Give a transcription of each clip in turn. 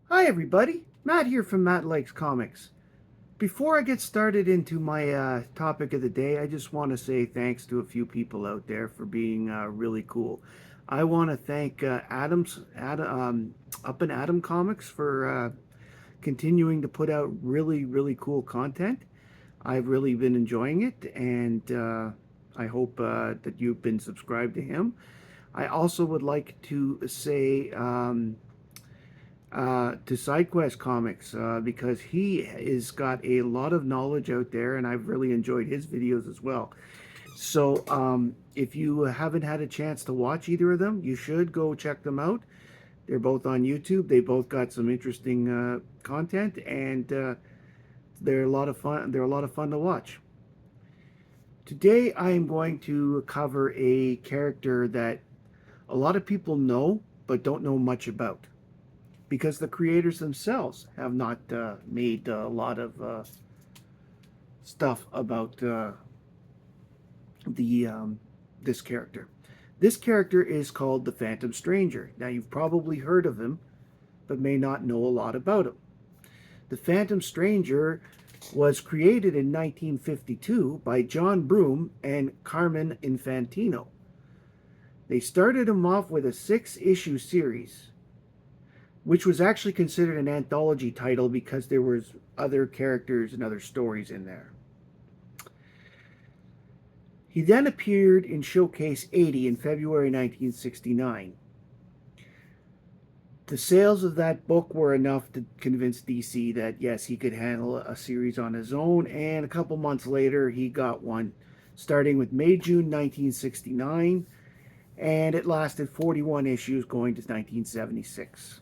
Hi everybody, Matt here from Matt Likes Comics. Before I get started into my topic of the day, I just want to say thanks to a few people out there for being really cool. I want to thank Up and Adam Comics for continuing to put out really cool content. I've really been enjoying it, and I hope that you've been subscribed to him. I also would like to say to SideQuest Comics because he has got a lot of knowledge out there, and I've really enjoyed his videos as well. So, if you haven't had a chance to watch either of them, you should go check them out. They're both on YouTube. They both got some interesting content, and they're a lot of fun. They're a lot of fun to watch. Today, I am going to cover a character that a lot of people know but don't know much about, because the creators themselves have not made a lot of stuff about the this character. This character is called the Phantom Stranger. Now you've probably heard of him, but may not know a lot about him. The Phantom Stranger was created in 1952 by John Broome and Carmen Infantino. They started him off with a 6-issue series, which was actually considered an anthology title because there was other characters and other stories in there. He then appeared in Showcase 80 in February 1969. The sales of that book were enough to convince DC that yes, he could handle a series on his own, and a couple months later he got one, starting with May-June 1969, and it lasted 41 issues going to 1976.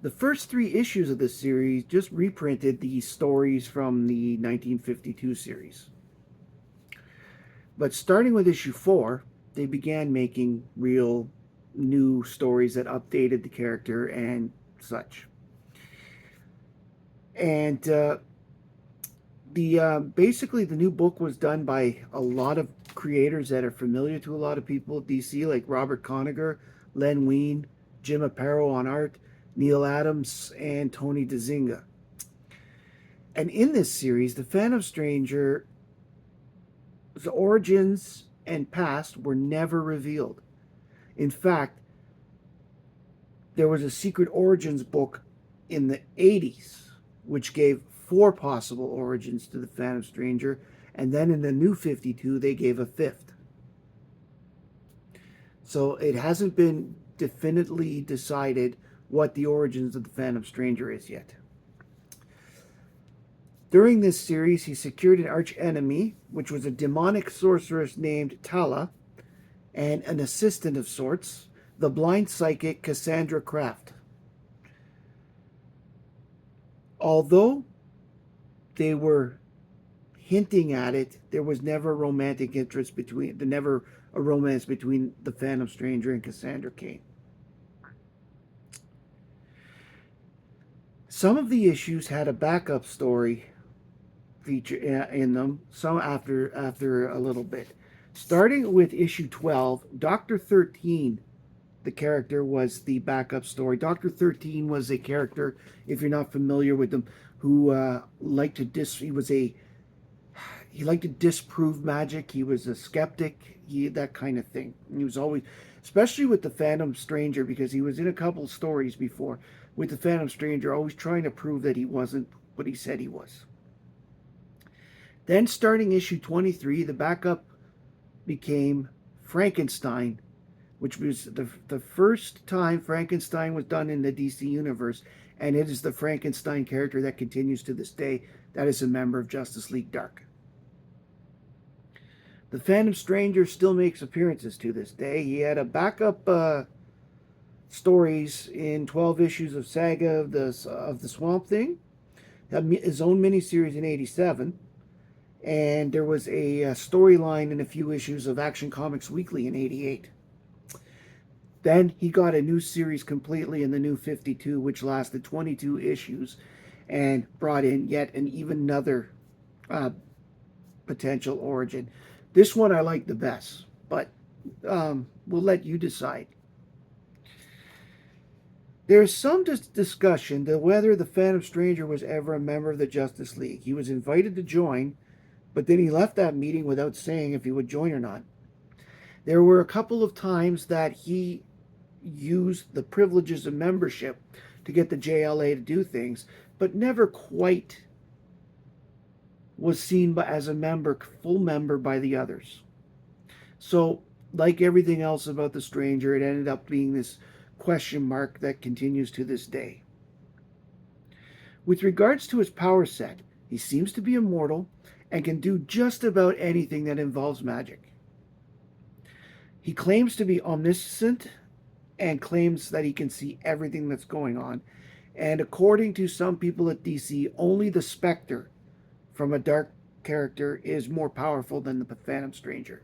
The first 3 issues of this series just reprinted the stories from the 1952 series. But starting with issue 4, they began making real new stories that updated the character and such. And basically the new book was done by a lot of creators that are familiar to a lot of people at DC, like Robert Conagher, Len Wein, Jim Aparo on art, Neal Adams, and Tony DeZinga. And in this series, the Phantom Stranger's origins and past were never revealed. In fact, there was a Secret Origins book in the 80s, which gave 4 possible origins to the Phantom Stranger, and then in the new 52, they gave a 5th. So it hasn't been definitively decided what the origins of the Phantom Stranger is yet. During this series, he secured an arch enemy, which was a demonic sorceress named Tala, and an assistant of sorts, the blind psychic Cassandra Kraft. Although they were hinting at it, there was never romantic interest between, never a romance between the Phantom Stranger and Cassandra Cain. Some of the issues had a backup story feature in them, some after a little bit. Starting with issue 12, Dr. 13, the character, was the backup story. Dr. 13 was a character, if you're not familiar with him, who liked to he liked to disprove magic. He was a skeptic, that kind of thing. He was always, especially with the Phantom Stranger, because he was in a couple stories before with the Phantom Stranger, always trying to prove that he wasn't what he said he was. Then, starting issue 23, the backup became Frankenstein, which was the first time Frankenstein was done in the DC universe, and it is the Frankenstein character that continues to this day. That is a member of Justice League Dark. The Phantom Stranger still makes appearances to this day. He had a backup stories in 12 issues of Saga of the Swamp Thing, had his own miniseries in '87, and there was a storyline in a few issues of Action Comics Weekly in '88. Then he got a new series completely in the new 52, which lasted 22 issues and brought in yet an even another potential origin. This one I like the best, but we'll let you decide. There is some discussion that whether the Phantom Stranger was ever a member of the Justice League. He was invited to join, but then he left that meeting without saying if he would join or not. There were a couple of times that he used the privileges of membership to get the JLA to do things, but never quite was seen as a member, full member by the others. So, like everything else about the Stranger, it ended up being this question mark that continues to this day. With regards to his power set, he seems to be immortal and can do just about anything that involves magic. He claims to be omniscient and claims that he can see everything that's going on. And according to some people at DC, only the Spectre from a dark character is more powerful than the Phantom Stranger.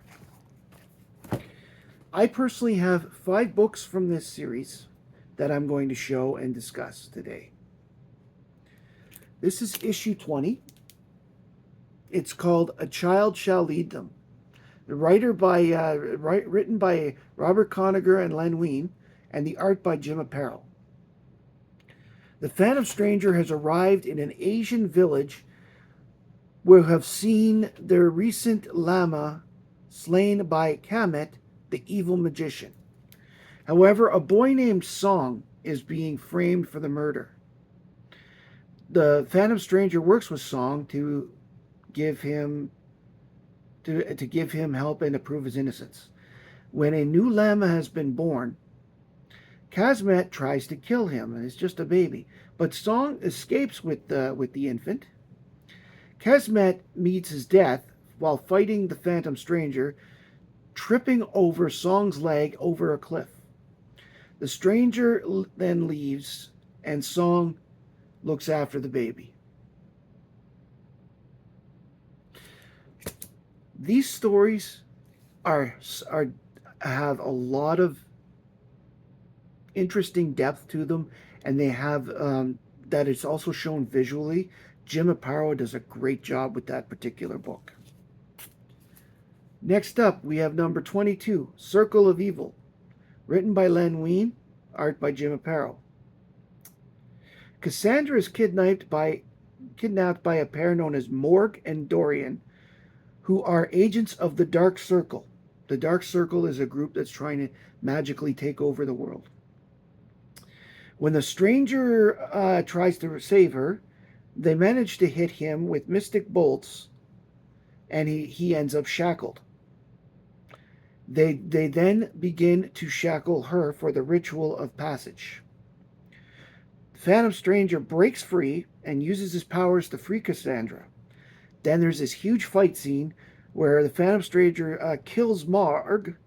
I personally have 5 books from this series that I'm going to show and discuss today. This is issue 20. It's called A Child Shall Lead Them. The written by Robert Kanigher and Len Wein, and the art by Jim Aparo. The Phantom Stranger has arrived in an Asian village where have seen their recent Lama slain by Kamet, the evil magician. However, a boy named Song is being framed for the murder. The Phantom Stranger works with Song to give him help and to prove his innocence. When a new Lama has been born, Kasmet tries to kill him, and it's just a baby. But Song escapes with the infant. Kasmet meets his death while fighting the Phantom Stranger, tripping over Song's leg over a cliff. The Stranger then leaves, and Song looks after the baby. These stories have a lot of interesting depth to them, and they have that it's also shown visually. Jim Aparo does a great job with that particular book. Next up, we have number 22, Circle of Evil, written by Len Wein, art by Jim Aparo. Cassandra is kidnapped by a pair known as Morg and Dorian, who are agents of the Dark Circle. The Dark Circle is a group that's trying to magically take over the world. When the Stranger tries to save her, they manage to hit him with mystic bolts, and he ends up shackled. They then begin to shackle her for the ritual of passage. The Phantom Stranger breaks free and uses his powers to free Cassandra. Then there's this huge fight scene where the Phantom Stranger kills Morg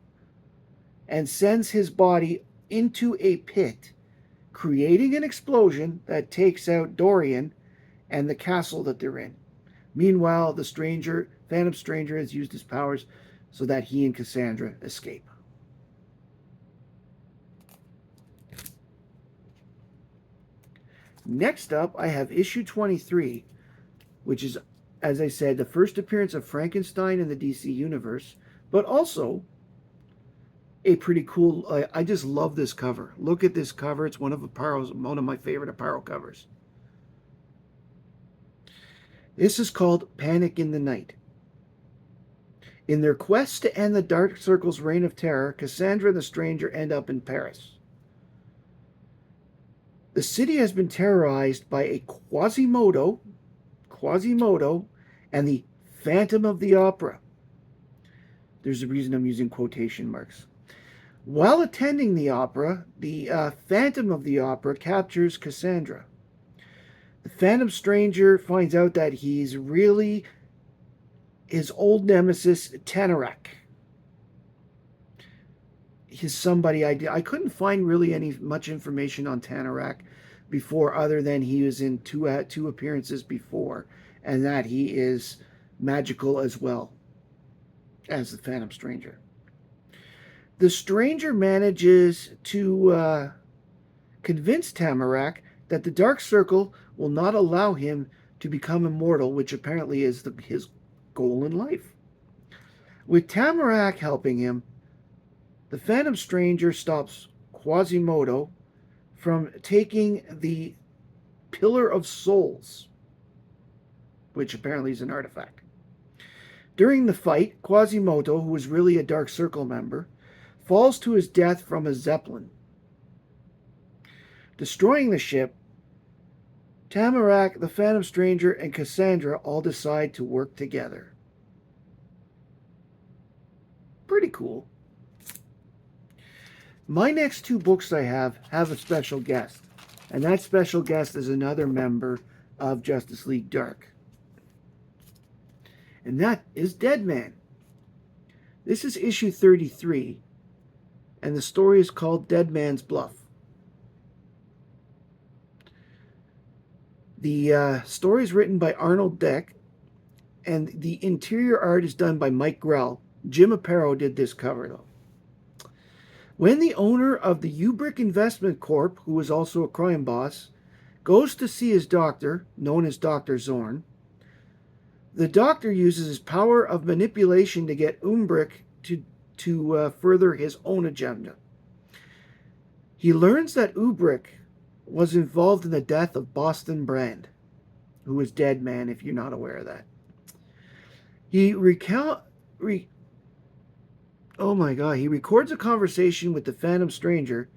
and sends his body into a pit, creating an explosion that takes out Dorian and the castle that they're in. Meanwhile, the Phantom Stranger has used his powers so that he and Cassandra escape. Next up, I have issue 23, which is, as I said, the first appearance of Frankenstein in the DC universe, but also a pretty cool, I just love this cover. Look at this cover. It's one of my favorite Aparo covers. This is called Panic in the Night. In their quest to end the Dark Circle's reign of terror, Cassandra and the Stranger end up in Paris. The city has been terrorized by a Quasimodo, and the Phantom of the Opera. There's a reason I'm using quotation marks. While attending the opera, the Phantom of the Opera captures Cassandra. The Phantom Stranger finds out that he's really his old nemesis, Tanarak. He's somebody I couldn't find really much information on Tanarak before, other than he was in two appearances before, and that he is magical as well as the Phantom Stranger. The Stranger manages to convince Tamarak that the Dark Circle will not allow him to become immortal, which apparently is his goal in life. With Tamarak helping him, the Phantom Stranger stops Quasimodo from taking the Pillar of Souls, which apparently is an artifact. During the fight, Quasimodo, who was really a Dark Circle member, falls to his death from a Zeppelin. Destroying the ship, Tamarak, the Phantom Stranger, and Cassandra all decide to work together. Pretty cool. My next two books I have a special guest, and that special guest is another member of Justice League Dark. And that is Deadman. This is issue 33, and the story is called Deadman's Bluff. The story is written by Arnold Deck, and the interior art is done by Mike Grell. Jim Aparo did this cover, though. When the owner of the Ubrick Investment Corp., who is also a crime boss, goes to see his doctor, known as Dr. Zorn, the doctor uses his power of manipulation to get Ubrick to further his own agenda. He learns that Ubrick was involved in the death of Boston Brand, who is Deadman, if you're not aware of that. He records a conversation with the Phantom Stranger,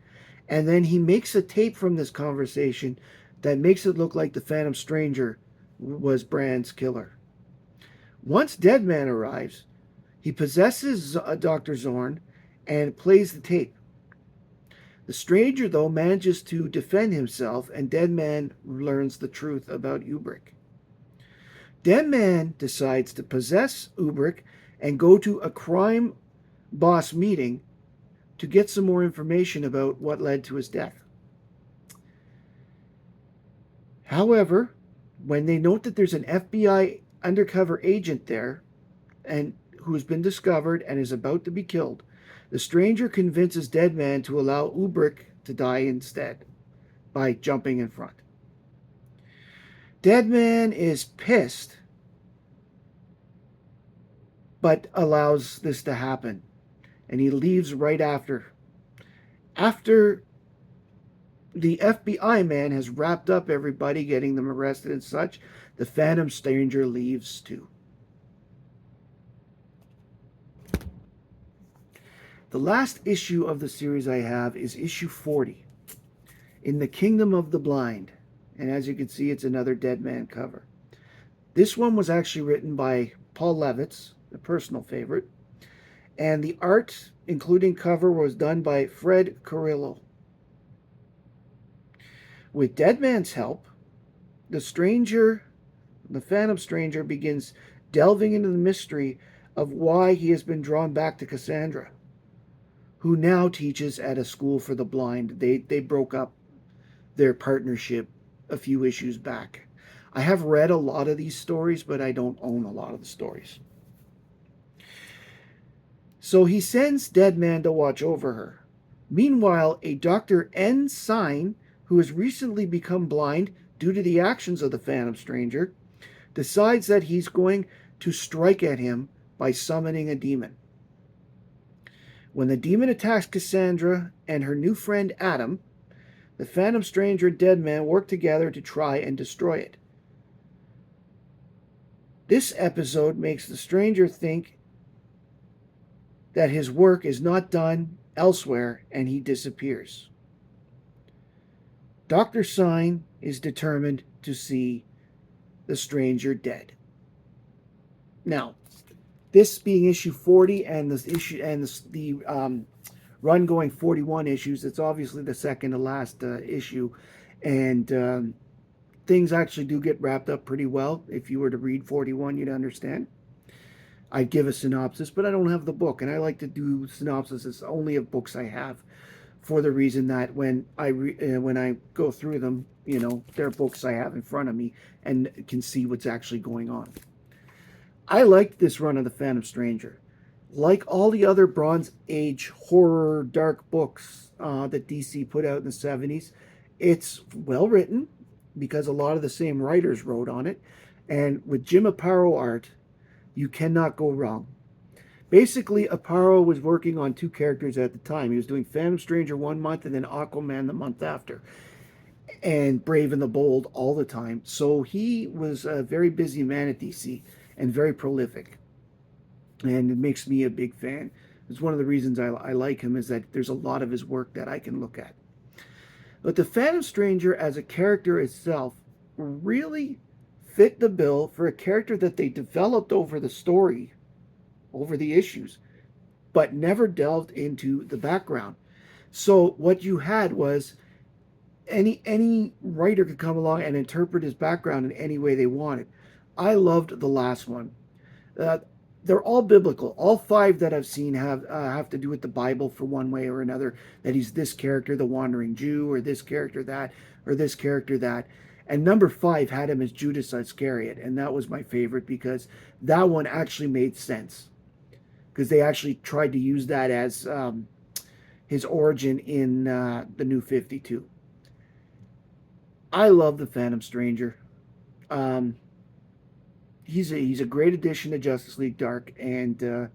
and then he makes a tape from this conversation that makes it look like the Phantom Stranger was Brand's killer. Once Deadman arrives, he possesses Dr. Zorn and plays the tape. The Stranger, though, manages to defend himself, and Deadman learns the truth about Ubrick. Deadman decides to possess Ubrick and go to a crime boss meeting to get some more information about what led to his death. However, when they note that there's an FBI undercover agent there and who's been discovered and is about to be killed, the Stranger convinces Deadman to allow Ubrick to die instead by jumping in front. Deadman is pissed, but allows this to happen, and he leaves right after. After the FBI man has wrapped up everybody, getting them arrested and such, the Phantom Stranger leaves too. The last issue of the series I have is issue 40, In the Kingdom of the Blind. And as you can see, it's another Deadman cover. This one was actually written by Paul Levitz, a personal favorite. And the art, including cover, was done by Fred Carrillo. With Deadman's help, the Phantom Stranger, begins delving into the mystery of why he has been drawn back to Cassandra, who now teaches at a school for the blind. They broke up their partnership a few issues back. I have read a lot of these stories, but I don't own a lot of the stories. So he sends Deadman to watch over her. Meanwhile, a Dr. N. Sign, who has recently become blind due to the actions of the Phantom Stranger, decides that he's going to strike at him by summoning a demon. When the demon attacks Cassandra and her new friend Adam, the Phantom Stranger and Deadman work together to try and destroy it. This episode makes the Stranger think that his work is not done elsewhere, and he disappears. Dr. Sign is determined to see the Stranger dead. Now, this being issue 40 and the run going 41 issues, it's obviously the second to last issue, and things actually do get wrapped up pretty well. If you were to read 41, you'd understand. I'd give a synopsis, but I don't have the book, and I like to do synopsises only of books I have, for the reason that when I go through them, they're books I have in front of me and can see what's actually going on. I liked this run of the Phantom Stranger. Like all the other Bronze Age horror dark books that DC put out in the 70s, it's well written because a lot of the same writers wrote on it. And with Jim Aparo art, you cannot go wrong. Basically, Aparo was working on two characters at the time. He was doing Phantom Stranger 1 month and then Aquaman the month after, and Brave and the Bold all the time. So he was a very busy man at DC and very prolific. And it makes me a big fan. It's one of the reasons I like him, is that there's a lot of his work that I can look at. But the Phantom Stranger as a character itself really fit the bill for a character that they developed over the story, over the issues, but never delved into the background. So what you had was any writer could come along and interpret his background in any way they wanted. I loved the last one. Uh, they're all biblical. All five that I've seen have to do with the Bible for one way or another. That he's this character, the wandering Jew, or this character that, or this character that. And number 5 had him as Judas Iscariot, and that was my favorite because that one actually made sense, because they actually tried to use that as his origin in the New 52. I love the Phantom Stranger. Um, he's a great addition to Justice League Dark, and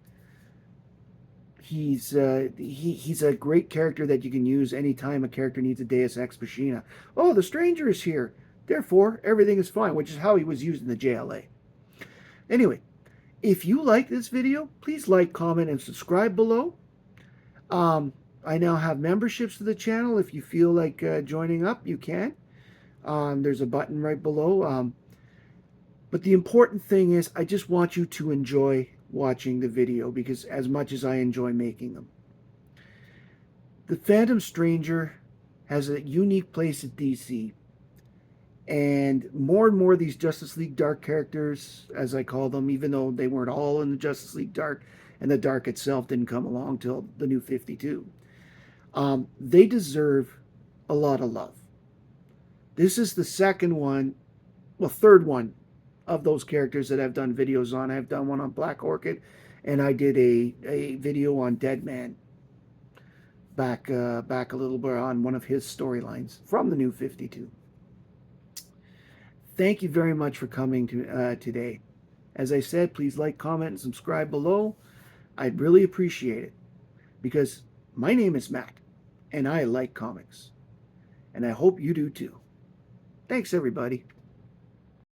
he's a great character that you can use anytime a character needs a Deus Ex Machina. Oh, the Stranger is here, therefore everything is fine, which is how he was used in the JLA. Anyway, if you like this video, please like, comment, and subscribe below. I now have memberships to the channel. If you feel like joining up, you can. There's a button right below. But the important thing is, I just want you to enjoy watching the video, because as much as I enjoy making them. The Phantom Stranger has a unique place at DC. And more of these Justice League Dark characters, as I call them, even though they weren't all in the Justice League Dark, and the Dark itself didn't come along till the New 52, they deserve a lot of love. This is the second one, well, third one of those characters that I've done videos on. I've done one on Black Orchid, and I did a video on Deadman back a little bit on one of his storylines from the New 52. Thank you very much for coming to today. As I said, please like, comment, and subscribe below. I'd really appreciate it, because my name is Matt, and I like comics. And I hope you do too. Thanks, everybody.